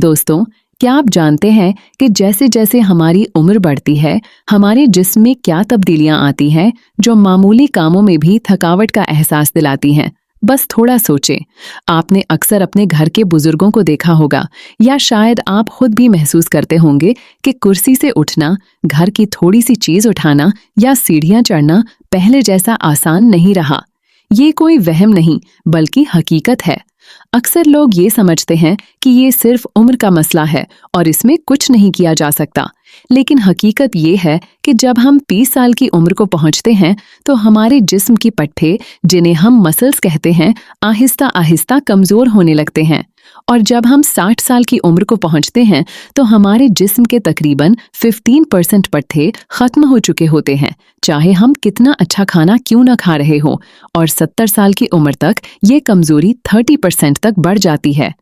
दोस्तों, क्या आप जानते हैं कि जैसे जैसे हमारी उम्र बढ़ती है, हमारे जिस्म में क्या तब्दीलियां आती हैं जो मामूली कामों में भी थकावट का एहसास दिलाती हैं। बस थोड़ा सोचें। आपने अक्सर अपने घर के बुजुर्गों को देखा होगा, या शायद आप खुद भी महसूस करते होंगे कि कुर्सी से उठना, घर की थोड़ी सी चीज उठाना या सीढ़ियां चढ़ना पहले जैसा आसान नहीं रहा। ये कोई वहम नहीं, बल्कि हकीकत है। अक्सर लोग ये समझते हैं कि ये सिर्फ उम्र का मसला है और इसमें कुछ नहीं किया जा सकता। लेकिन हकीकत ये है कि जब हम 30 साल की उम्र को पहुंचते हैं तो हमारे जिस्म की पट्टे, जिन्हें हम मसल्स कहते हैं, आहिस्ता आहिस्ता कमजोर होने लगते हैं। और जब हम 60 साल की उम्र को पहुंचते हैं तो हमारे जिस्म के तकरीबन 15% पट्टे खत्म हो चुके होते हैं, चाहे हम कितना अच्छा खाना क्यों न खा रहे हो। और 70 साल की उम्र तक ये कमजोरी 30% तक बढ़ जाती है।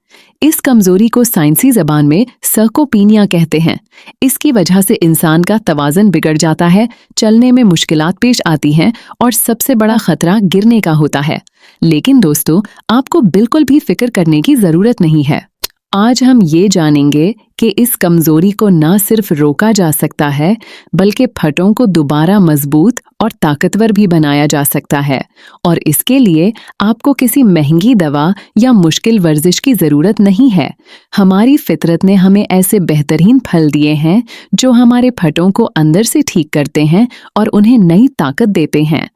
इस कमजोरी को साइंसी जबान में सर्कोपीनिया कहते हैं। इसकी वजह से इंसान का तवाज़ुन बिगड़ जाता है, चलने में मुश्किलात पेश आती हैं और सबसे बड़ा खतरा गिरने का होता है। लेकिन दोस्तों, आपको बिल्कुल भी फिक्र करने की जरूरत नहीं है। आज हम ये जानेंगे कि इस कमजोरी को न सिर्फ रोका जा सकता है, बल्कि फटों को दोबारा मजबूत और ताकतवर भी बनाया जा सकता है। और इसके लिए आपको किसी महंगी दवा या मुश्किल वर्जिश की जरूरत नहीं है। हमारी फितरत ने हमें ऐसे बेहतरीन फल दिए हैं जो हमारे फटों को अंदर से ठीक करते हैं और उन्हें नई ताकत देते हैं।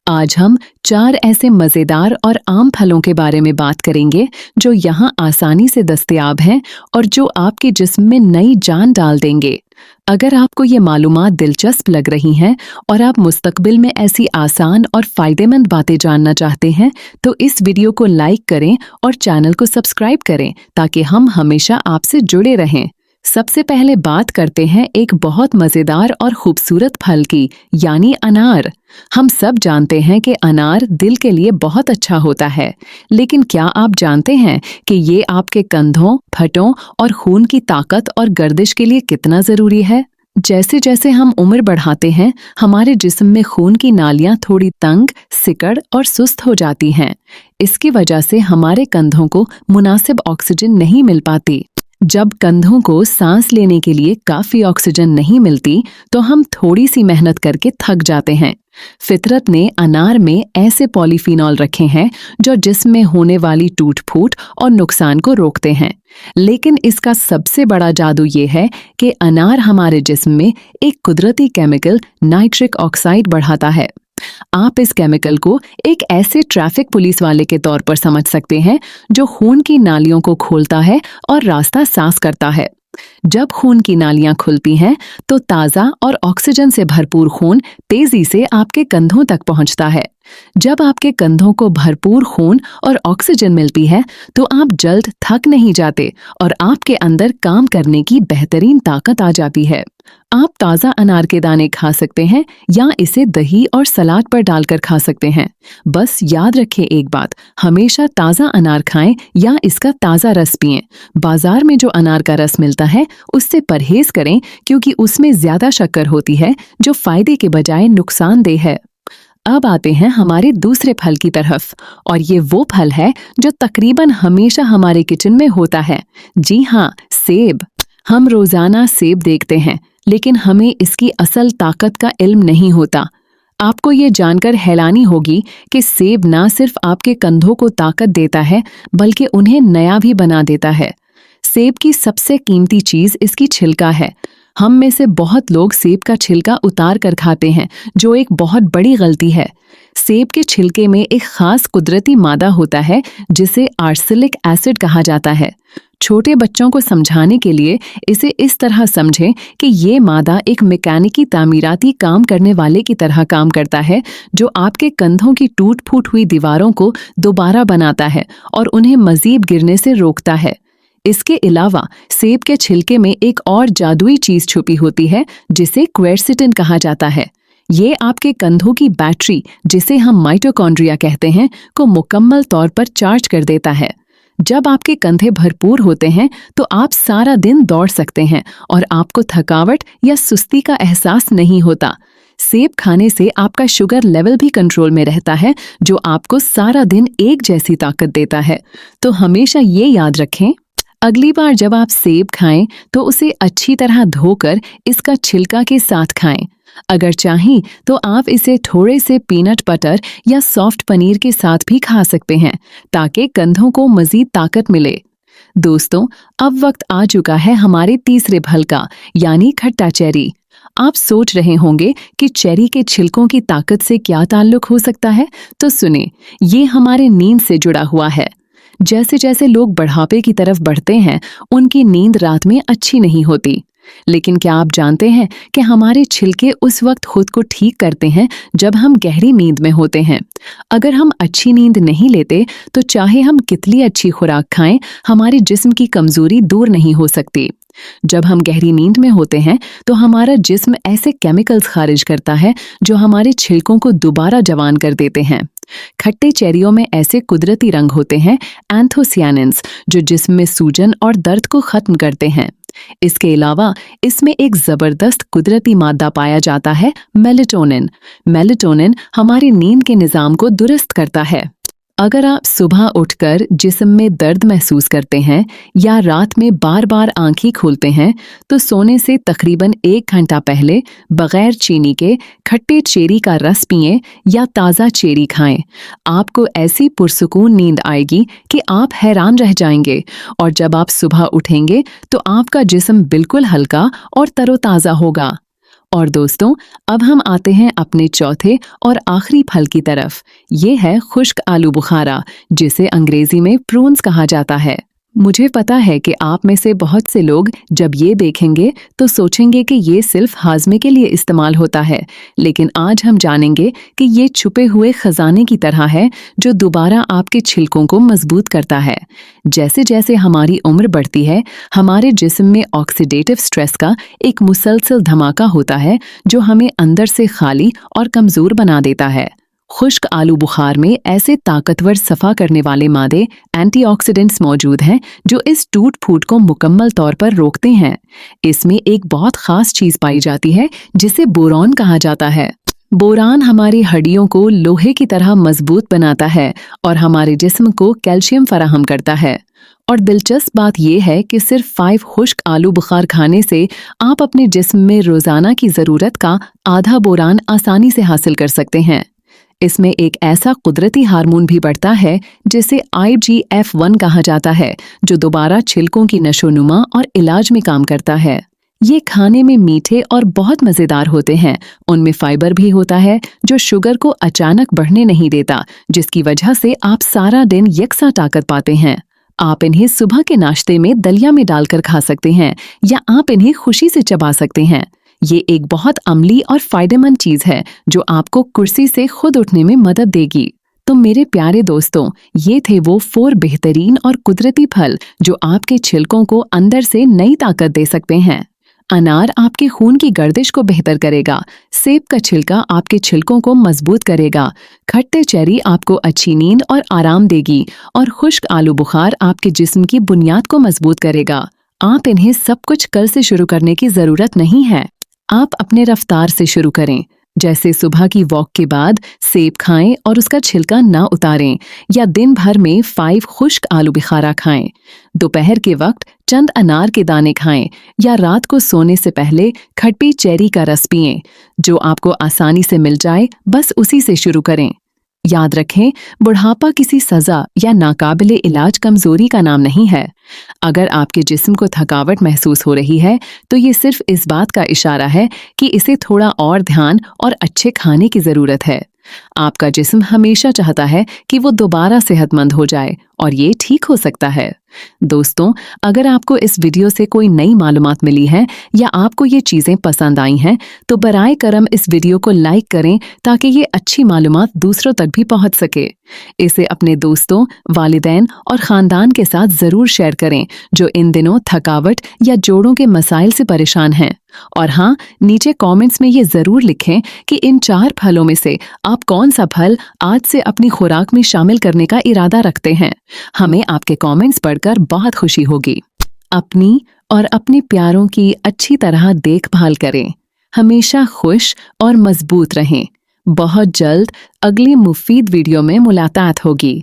आज हम 4 ऐसे मजेदार और आम फलों के बारे में बात करेंगे जो यहाँ आसानी से दस्तयाब हैं और जो आपके जिस्म में नई जान डाल देंगे। अगर आपको ये मालूमात दिलचस्प लग रही हैं और आप मुस्तकबिल में ऐसी आसान और फायदेमंद बातें जानना चाहते हैं तो इस वीडियो को लाइक करें और चैनल को सब्सक्राइब करें ताकि हम हमेशा आपसे जुड़े रहें। सबसे पहले बात करते हैं एक बहुत मजेदार और खूबसूरत फल की, यानी अनार। हम सब जानते हैं कि अनार दिल के लिए बहुत अच्छा होता है, लेकिन क्या आप जानते हैं कि ये आपके कंधों, फटों और खून की ताकत और गर्दिश के लिए कितना जरूरी है? जैसे जैसे हम उम्र बढ़ाते हैं, हमारे जिस्म में खून की नालियां थोड़ी तंग, सिकड़ और सुस्त हो जाती हैं। इसकी वजह से हमारे कंधों को मुनासिब ऑक्सीजन नहीं मिल पाती। जब कंधों को सांस लेने के लिए काफी ऑक्सीजन नहीं मिलती तो हम थोड़ी सी मेहनत करके थक जाते हैं। फितरत ने अनार में ऐसे पॉलीफिनॉल रखे हैं जो जिस्म में होने वाली टूट फूट और नुकसान को रोकते हैं। लेकिन इसका सबसे बड़ा जादू ये है कि अनार हमारे जिस्म में एक कुदरती केमिकल नाइट्रिक ऑक्साइड बढ़ाता है। आप इस केमिकल को एक ऐसे ट्रैफिक पुलिस वाले के तौर पर समझ सकते हैं जो खून की नालियों को खोलता है और रास्ता साफ करता है। जब खून की नालियां खुलती हैं तो ताज़ा और ऑक्सीजन से भरपूर खून तेजी से आपके कंधों तक पहुंचता है। जब आपके कंधों को भरपूर खून और ऑक्सीजन मिलती है तो आप जल्द थक नहीं जाते और आपके अंदर काम करने की बेहतरीन ताकत आ जाती है। आप ताज़ा अनार के दाने खा सकते हैं या इसे दही और सलाद पर डालकर खा सकते हैं। बस याद रखें एक बात, हमेशा ताज़ा अनार खाएं या इसका ताज़ा रस पिएं। बाजार में जो अनार का रस मिलता है उससे परहेज करें, क्योंकि उसमें ज्यादा शक्कर होती है जो फायदे के बजाय नुकसानदेह है। अब आते हैं हमारे दूसरे फल की तरफ, और ये वो फल है जो तकरीबन हमेशा हमारे किचन में होता है। जी हाँ, सेब। हम रोजाना सेब देखते हैं, लेकिन हमें इसकी असल ताकत का इल्म नहीं होता। आपको ये जानकर हैरानी होगी कि सेब ना सिर्फ आपके कंधों को ताकत देता है, बल्कि उन्हें नया भी बना देता है। सेब की सबसे कीमती चीज इसकी छिलका है। हम में से बहुत लोग सेब का छिलका उतार कर खाते हैं, जो एक बहुत बड़ी गलती है। सेब के छिलके में एक खास कुदरती मादा होता है जिसे आर्सेनिक एसिड कहा जाता है। छोटे बच्चों को समझाने के लिए इसे इस तरह समझें कि ये मादा एक मैकेनिकी तामीराती काम करने वाले की तरह काम करता है, जो आपके कंधों की टूट फूट हुई दीवारों को दोबारा बनाता है और उन्हें मजीद गिरने से रोकता है। इसके अलावा सेब के छिलके में एक और जादुई चीज छुपी होती है जिसे क्वेरसिटिन कहा जाता है। ये आपके कंधों की बैटरी, जिसे हम माइटोकॉन्ड्रिया कहते हैं, को मुकम्मल तौर पर चार्ज कर देता है। जब आपके कंधे भरपूर होते हैं तो आप सारा दिन दौड़ सकते हैं और आपको थकावट या सुस्ती का एहसास नहीं होता। सेब खाने से आपका शुगर लेवल भी कंट्रोल में रहता है, जो आपको सारा दिन एक जैसी ताकत देता है। तो हमेशा ये याद रखें, अगली बार जब आप सेब खाएं तो उसे अच्छी तरह धोकर इसका छिलका के साथ खाएं। अगर चाहें तो आप इसे थोड़े से पीनट बटर या सॉफ्ट पनीर के साथ भी खा सकते हैं ताकि कंधों को मजीद ताकत मिले। दोस्तों, अब वक्त आ चुका है हमारे तीसरे फल का, यानी खट्टा चेरी। आप सोच रहे होंगे कि चेरी के छिलकों की ताकत से क्या ताल्लुक हो सकता है, तो सुने, ये हमारे नींद से जुड़ा हुआ है। जैसे जैसे लोग बुढ़ापे की तरफ बढ़ते हैं, उनकी नींद रात में अच्छी नहीं होती। लेकिन क्या आप जानते हैं कि हमारे छिलके उस वक्त खुद को ठीक करते हैं जब हम गहरी नींद में होते हैं। अगर हम अच्छी नींद नहीं लेते तो चाहे हम कितनी अच्छी खुराक खाएं, हमारे जिस्म की कमजोरी दूर नहीं हो सकती। जब हम गहरी नींद में होते हैं तो हमारा जिस्म ऐसे केमिकल्स खारिज करता है जो हमारे छिलकों को दोबारा जवान कर देते हैं। खट्टे चेरियों में ऐसे कुदरती रंग होते हैं एंथोसियानिन्स, जो जिस्म में सूजन और दर्द को खत्म करते हैं। इसके अलावा इसमें एक जबरदस्त कुदरती मादा पाया जाता है, मेलेटोनिन। मेलेटोनिन हमारे नींद के निजाम को दुरुस्त करता है। अगर आप सुबह उठकर जिस्म में दर्द महसूस करते हैं या रात में बार बार आंखें खोलते हैं, तो सोने से तकरीबन 1 घंटा पहले बगैर चीनी के खट्टे चेरी का रस पिएं या ताज़ा चेरी खाएं। आपको ऐसी पुरसुकून नींद आएगी कि आप हैरान रह जाएंगे, और जब आप सुबह उठेंगे तो आपका जिस्म बिल्कुल हल्का और तरोताज़ा होगा। और दोस्तों, अब हम आते हैं अपने चौथे और आखिरी फल की तरफ। ये है खुश्क आलू बुखारा, जिसे अंग्रेजी में प्रून्स कहा जाता है। मुझे पता है कि आप में से बहुत से लोग जब ये देखेंगे तो सोचेंगे कि ये सिर्फ हाजमे के लिए इस्तेमाल होता है, लेकिन आज हम जानेंगे कि ये छुपे हुए खजाने की तरह है जो दोबारा आपके छिलकों को मजबूत करता है। जैसे जैसे हमारी उम्र बढ़ती है, हमारे जिस्म में ऑक्सीडेटिव स्ट्रेस का एक मुसलसल धमाका होता है जो हमें अंदर से खाली और कमजोर बना देता है। खुश्क आलू बुखार में ऐसे ताकतवर सफा करने वाले मादे एंटीऑक्सीडेंट्स मौजूद हैं जो इस टूट फूट को मुकम्मल तौर पर रोकते हैं। इसमें एक बहुत खास चीज पाई जाती है जिसे बोरॉन कहा जाता है। बोरान हमारी हड्डियों को लोहे की तरह मजबूत बनाता है और हमारे जिस्म को कैल्शियम फराहम करता है। और दिलचस्प बात यह है कि सिर्फ 5 खुश्क आलू बुखार खाने से आप अपने जिस्म में रोजाना की जरूरत का आधा बोरान आसानी से हासिल कर सकते हैं। इसमें एक ऐसा कुदरती हार्मोन भी बढ़ता है जिसे IGF-1 कहा जाता है, जो दोबारा छिलकों की नशोनुमा और इलाज में काम करता है। ये खाने में मीठे और बहुत मज़ेदार होते हैं। उनमें फाइबर भी होता है जो शुगर को अचानक बढ़ने नहीं देता, जिसकी वजह से आप सारा दिन यकसा ताकत पाते हैं। आप इन्हें सुबह के नाश्ते में दलिया में डालकर खा सकते हैं या आप इन्हें खुशी से चबा सकते हैं। ये एक बहुत अमली और फायदेमंद चीज है जो आपको कुर्सी से खुद उठने में मदद देगी। तो मेरे प्यारे दोस्तों, ये थे वो 4 बेहतरीन और कुदरती फल जो आपके छिलकों को अंदर से नई ताकत दे सकते हैं। अनार आपके खून की गर्दिश को बेहतर करेगा, सेब का छिलका आपके छिलकों को मजबूत करेगा, खट्टे चेरी आपको अच्छी नींद और आराम देगी, और खुश्क आलू बुखार आपके जिस्म की बुनियाद को मजबूत करेगा। आप इन्हें सब कुछ कल से शुरू करने की जरूरत नहीं है। आप अपने रफ्तार से शुरू करें, जैसे सुबह की वॉक के बाद सेब खाएं और उसका छिलका ना उतारें, या दिन भर में 5 खुश्क आलू बुखारा खाएं। दोपहर के वक्त चंद अनार के दाने खाएं, या रात को सोने से पहले खट्टी चेरी का रस पिएं। जो आपको आसानी से मिल जाए, बस उसी से शुरू करें। याद रखें, बुढ़ापा किसी सजा या नाकाबिले इलाज कमजोरी का नाम नहीं है। अगर आपके जिस्म को थकावट महसूस हो रही है, तो ये सिर्फ इस बात का इशारा है कि इसे थोड़ा और ध्यान और अच्छे खाने की जरूरत है। आपका जिस्म हमेशा चाहता है कि वो दोबारा सेहतमंद हो जाए, और ये ठीक हो सकता है। दोस्तों, अगर आपको इस वीडियो से कोई नई मालूमात मिली है या आपको ये चीज़ें पसंद आई हैं, तो बराए करम इस वीडियो को लाइक करें ताकि ये अच्छी मालूमात दूसरों तक भी पहुंच सके। इसे अपने दोस्तों, वालिदैन और ख़ानदान के साथ ज़रूर शेयर करें जो इन दिनों थकावट या जोड़ों के मसाइल से परेशान हैं। और हाँ, नीचे कमेंट्स में ये ज़रूर लिखें कि इन 4 फलों में से आप कौन सा फल आज से अपनी खुराक में शामिल करने का इरादा रखते हैं। हमें आपके कमेंट्स पढ़कर बहुत खुशी होगी। अपनी और अपने प्यारों की अच्छी तरह देखभाल करें। हमेशा खुश और मजबूत रहें। बहुत जल्द अगली मुफीद वीडियो में मुलाकात होगी।